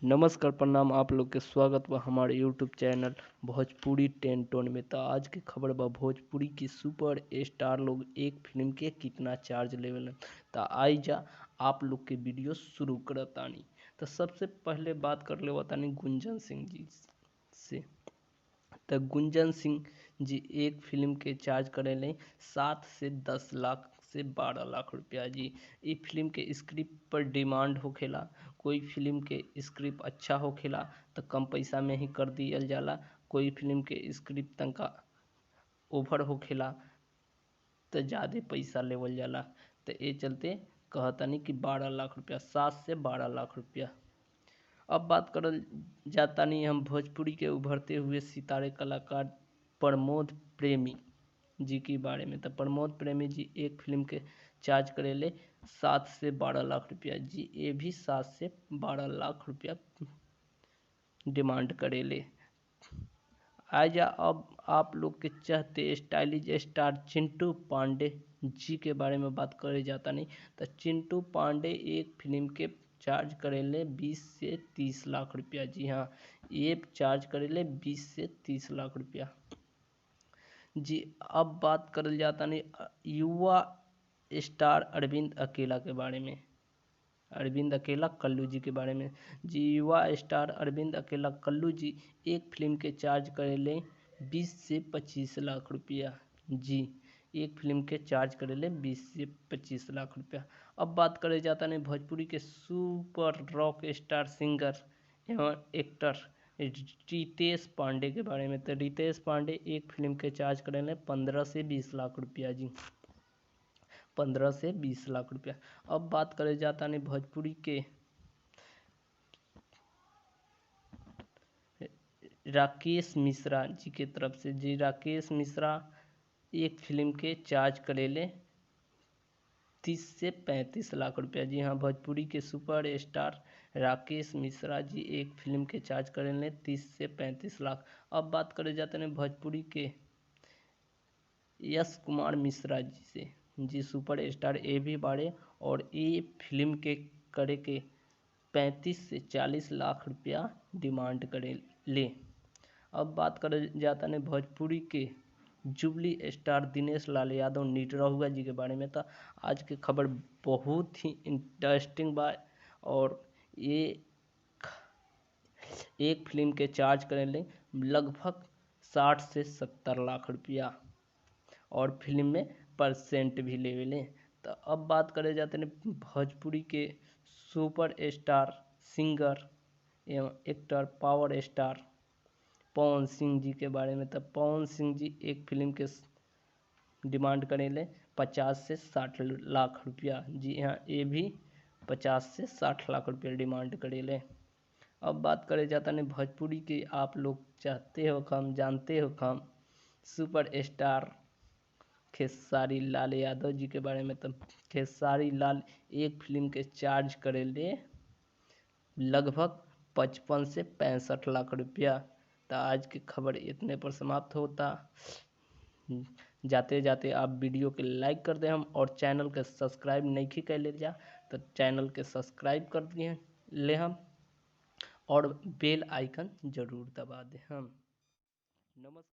नमस्कार प्रणाम आप लोग के स्वागत बा हमारे यूट्यूब चैनल भोजपुरी टेन टोन में। तो आज के खबर बा भोजपुरी की सुपर स्टार लोग एक फिल्म के कितना चार्ज लेवल। तो आई जा आप लोग के वीडियो शुरू करतानी। तो सबसे पहले बात कर ले बतानी गुंजन सिंह जी से। तो गुंजन सिंह जी एक फिल्म के चार्ज करेले 7 से 10 लाख से 12 लाख रुपया जी। ये फिल्म के स्क्रिप्ट पर डिमांड होखेला। कोई फिल्म के स्क्रिप्ट अच्छा होखेला तो कम पैसा में ही कर दियल जाला। कोई फिल्म के स्क्रिप्ट तनका ओवर होखेला तो ज़्यादा पैसा लेवल जाला। तो ये चलते कहतनी कि 12 लाख रुपया, 7 से 12 लाख रुपया। अब बात करल जाता नहीं हम भोजपुरी के उभरते हुए सितारे कलाकार प्रमोद प्रेमी जी के बारे में। तो प्रमोद प्रेमी जी एक फिल्म के चार्ज करेले 7 से 12 लाख रुपया जी। ये भी 7 से 12 लाख रुपया डिमांड करेले। आजा अब आप लोग के चाहते स्टाइलिश स्टार चिंटू पांडे जी के बारे में बात करे जाता नहीं। तो चिंटू पांडे एक फिल्म के चार्ज करेले 20 से 30 लाख रुपया जी। हाँ, ये चार्ज करेले 20 से 30 लाख रुपया जी। अब बात करल जाता नहीं युवा स्टार अरविंद अकेला के बारे में। अरविंद अकेला कल्लू जी के बारे में जी। युवा स्टार अरविंद अकेला कल्लू जी एक फिल्म के चार्ज करेले 20 से 25 लाख रुपया जी। एक फिल्म के चार्ज करेले 20 से 25 लाख रुपया। अब बात करे जाता नहीं भोजपुरी के सुपर रॉक स्टार सिंगर एवं एक्टर रितेश पांडे के बारे में। तो रितेश पांडे एक फिल्म के चार्ज करेले 15 से 20 लाख रुपया जी। 15 से 20 लाख रुपया। अब बात करे जाता नहीं भोजपुरी के राकेश मिश्रा जी के तरफ से जी। राकेश मिश्रा एक फिल्म के चार्ज करेले 30 से 35 लाख रुपया जी। हाँ, भोजपुरी के सुपर स्टार राकेश मिश्रा जी एक फिल्म के चार्ज करेले 30 से 35 लाख। अब बात करे जाते हैं भोजपुरी के यश कुमार मिश्रा जी से जी। सुपर स्टार ए भी बाड़े और ये फिल्म के करे के 35 से 40 लाख रुपया डिमांड करे ले। अब बात करे जाता है भोजपुरी के जुबली स्टार दिनेश लाल यादव निरहुआ जी के बारे में। तो आज की खबर बहुत ही इंटरेस्टिंग बा और ये एक फिल्म के चार्ज करेले लगभग 60 से 70 लाख रुपया और फिल्म में परसेंट भी लेवेले। तो अब बात करे जाते हैं भोजपुरी के सुपर स्टार सिंगर एवं actor power star Pawan Singh ji के बारे में। तो पवन सिंह जी एक फिल्म के डिमांड करेले 50 से 60 लाख रुपया जी। हाँ, ये भी 50 से 60 लाख रुपया डिमांड करेले। अब बात करे जाता नहीं भोजपुरी के आप लोग चाहते हो कम जानते हो कम सुपर स्टार खेसारी लाल यादव जी के बारे में। तो खेसारी लाल एक फिल्म के चार्ज करेले लगभग 55 से 65 लाख रुपया। तो आज की खबर इतने पर समाप्त होता। जाते जाते आप वीडियो के लाइक कर दें हम और चैनल के सब्सक्राइब नहीं कर ले जा तो चैनल के सब्सक्राइब कर दिए ले हम और बेल आइकन ज़रूर दबा दें हम। नमस्कार।